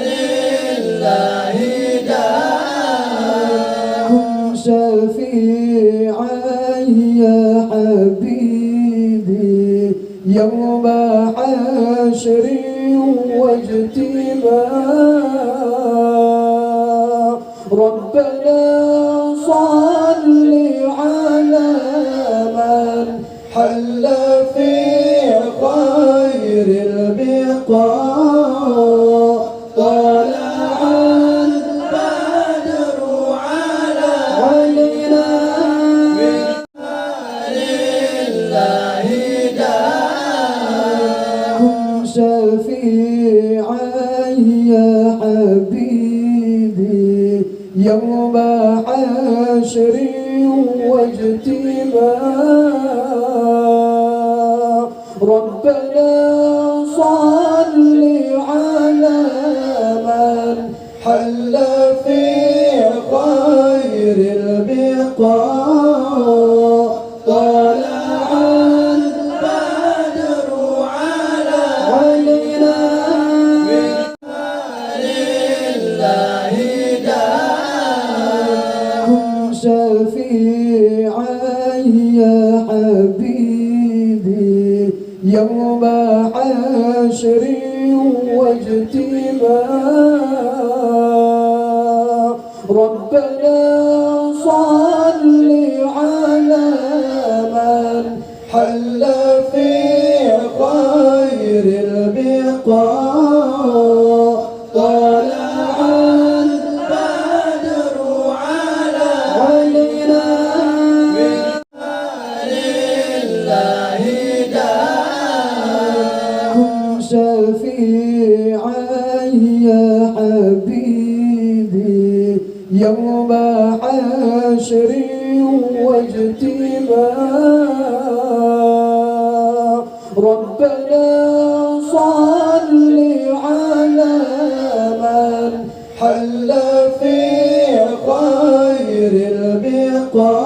لله داهم شفيعا يا حبيبي يوم حشر واجتماع ربنا صل على من حل في خير البقاع طلع البدر علينا من لله داهم شفيعا يا حبيبي يوم حشر واجتماع ربنا صل على من حل في خير البقاع طلع البدر علينا من لله داهم شفيعا يا حبيبي يوم حشر واجتماع ربنا صل على من حل في خير البقاع طلع البدر علينا من لله داهم شفيعا يا حبيبي يوم حشر واجتماع ربنا صل على من حل في خير البقاع